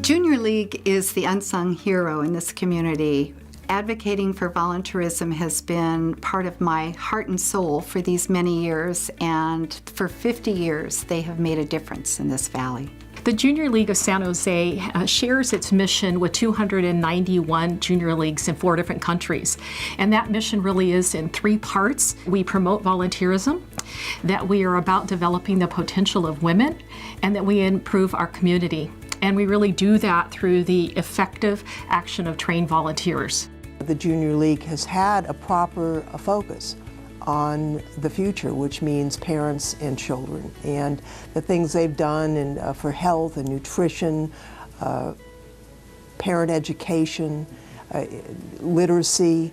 Junior League is the unsung hero in this community. Advocating for volunteerism has been part of my heart and soul for these many years, and for 50 years they have made a difference in this valley. The Junior League of San Jose shares its mission with 291 junior leagues in 4 different countries. And that mission really is in 3 parts. We promote volunteerism, that we are about developing the potential of women, and that we improve our community. And we really do that through the effective action of trained volunteers. The Junior League has had a proper focus on the future, which means parents and children, and the things they've done for health and nutrition, parent education, literacy,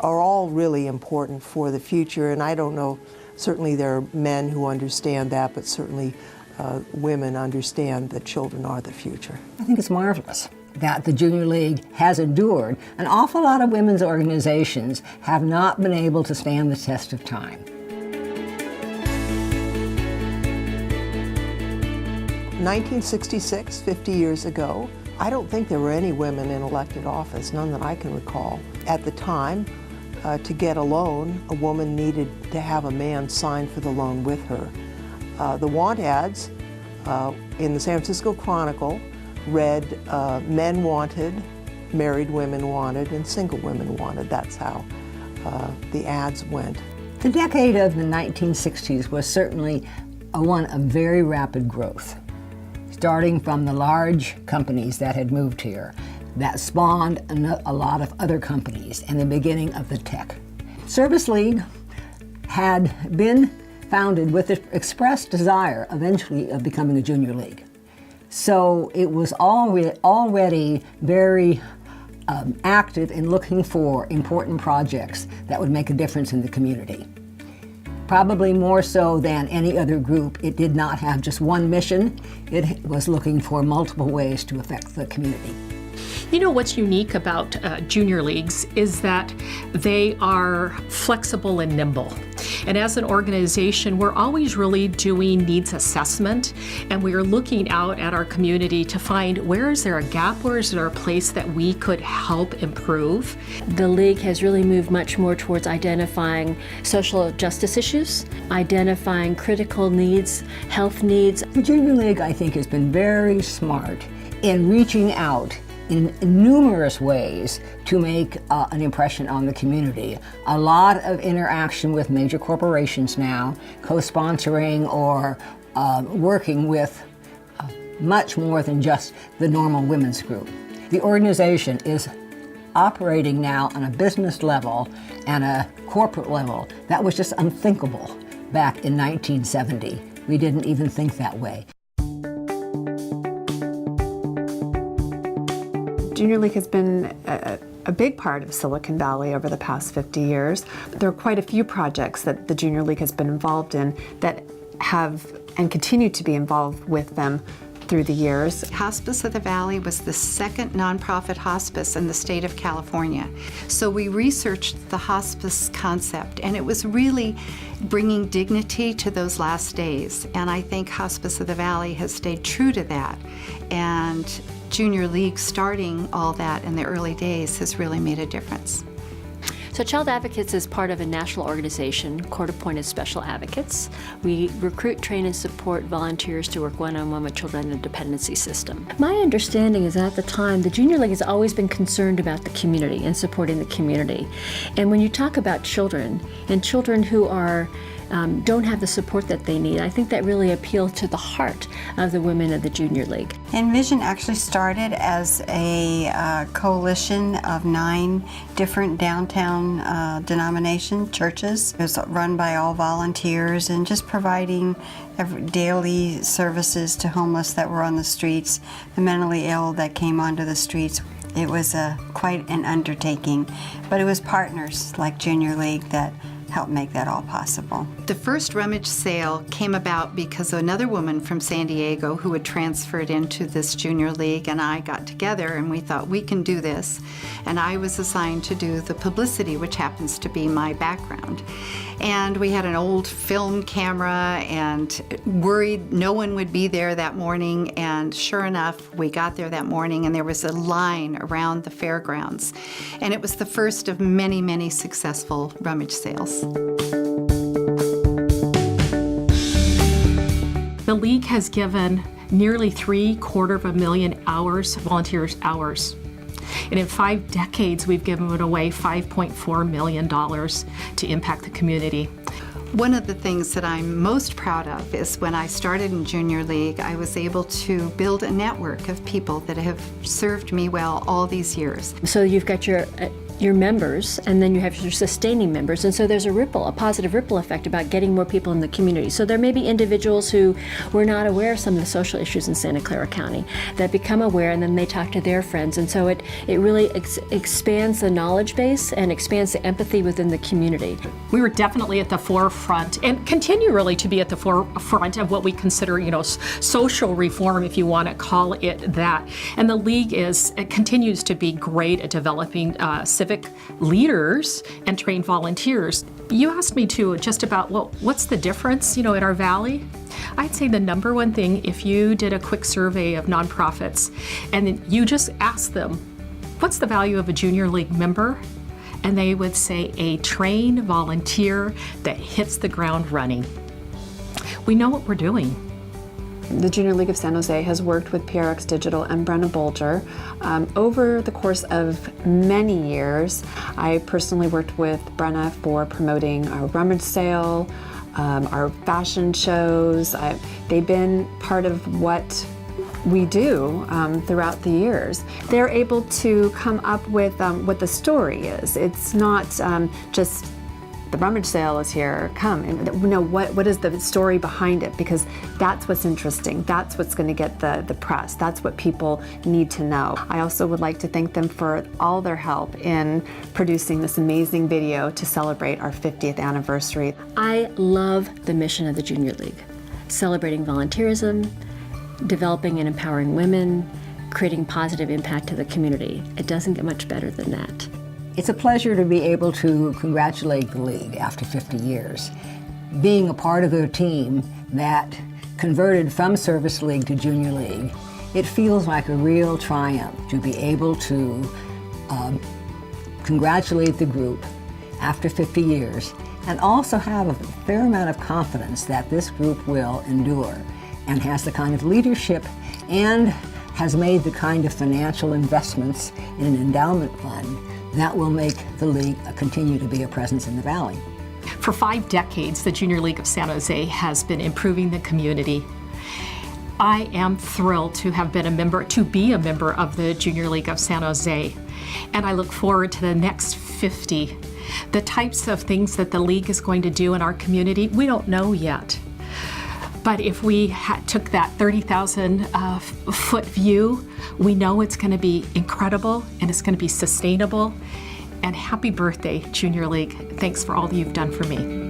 are all really important for the future. And I don't know, certainly there are men who understand that, but certainly women understand that children are the future. I think it's marvelous that the Junior League has endured. An awful lot of women's organizations have not been able to stand the test of time. 1966, 50 years ago, I don't think there were any women in elected office, none that I can recall. At the time, to get a loan, a woman needed to have a man sign for the loan with her. The want ads in the San Francisco Chronicle read men wanted, married women wanted, and single women wanted. That's how the ads went. The decade of the 1960s was certainly one of very rapid growth, starting from the large companies that had moved here, that spawned a lot of other companies and the beginning of the tech. Service League had been founded with the expressed desire eventually of becoming a junior league. So it was already very active in looking for important projects that would make a difference in the community. Probably more so than any other group, it did not have just one mission. It was looking for multiple ways to affect the community. You know what's unique about junior leagues is that they are flexible and nimble. And as an organization, we're always really doing needs assessment, and we are looking out at our community to find where is there a gap, where is there a place that we could help improve. The League has really moved much more towards identifying social justice issues, identifying critical needs, health needs. The Junior League, I think, has been very smart in reaching out in numerous ways to make an impression on the community. A lot of interaction with major corporations now, co-sponsoring or working with much more than just the normal women's group. The organization is operating now on a business level and a corporate level that was just unthinkable back in 1970. We didn't even think that way. Junior League has been a big part of Silicon Valley over the past 50 years. There are quite a few projects that the Junior League has been involved in that have and continue to be involved with them through the years. Hospice of the Valley was the second nonprofit hospice in the state of California. So we researched the hospice concept, and it was really bringing dignity to those last days. And I think Hospice of the Valley has stayed true to that. And Junior League starting all that in the early days has really made a difference. So Child Advocates is part of a national organization, court-appointed special advocates. We recruit, train, and support volunteers to work one-on-one with children in the dependency system. My understanding is at the time, the Junior League has always been concerned about the community and supporting the community. And when you talk about children, and children who are don't have the support that they need, I think that really appealed to the heart of the women of the Junior League. Envision actually started as a coalition of 9 different downtown denomination churches. It was run by all volunteers and just providing daily services to homeless that were on the streets, the mentally ill that came onto the streets. It was quite an undertaking, but it was partners like Junior League that help make that all possible. The first rummage sale came about because another woman from San Diego who had transferred into this junior league and I got together and we thought we can do this. And I was assigned to do the publicity, which happens to be my background. And we had an old film camera and worried no one would be there that morning. And sure enough, we got there that morning and there was a line around the fairgrounds. And it was the first of many, many successful rummage sales. The League has given nearly 750,000 hours, volunteers hours. And in 5 decades, we've given away $5.4 million to impact the community. One of the things that I'm most proud of is when I started in Junior League, I was able to build a network of people that have served me well all these years. So you've got your members, and then you have your sustaining members, and so there's a positive ripple effect about getting more people in the community. So there may be individuals who were not aware of some of the social issues in Santa Clara County that become aware, and then they talk to their friends, and so it really expands the knowledge base and expands the empathy within the community. We were definitely at the forefront and continue really to be at the forefront of what we consider, social reform, if you want to call it that. And the League continues to be great at developing civic leaders and trained volunteers. You asked me too just about, what's the difference, in our valley? I'd say the number one thing, if you did a quick survey of nonprofits and then you just asked them, what's the value of a Junior League member? And they would say a trained volunteer that hits the ground running. We know what we're doing. The Junior League of San Jose has worked with PRxDigital and Brenna Bolger over the course of many years. I personally worked with Brenna for promoting our rummage sale, our fashion shows. They've been part of what we do throughout the years. They're able to come up with what the story is. It's not just the rummage sale is here, come. And what is the story behind it? Because that's what's interesting. That's what's going to get the press. That's what people need to know. I also would like to thank them for all their help in producing this amazing video to celebrate our 50th anniversary. I love the mission of the Junior League, celebrating volunteerism, developing and empowering women, creating positive impact to the community. It doesn't get much better than that. It's a pleasure to be able to congratulate the League after 50 years. Being a part of a team that converted from Service League to Junior League, it feels like a real triumph to be able to congratulate the group after 50 years and also have a fair amount of confidence that this group will endure and has the kind of leadership and has made the kind of financial investments in an endowment fund that will make the League continue to be a presence in the Valley. For 5 decades, the Junior League of San Jose has been improving the community. I am thrilled to be a member of the Junior League of San Jose, and I look forward to the next 50. The types of things that the League is going to do in our community, we don't know yet. But if we took that 30,000 foot view, we know it's going to be incredible and it's going to be sustainable. And happy birthday, Junior League. Thanks for all that you've done for me.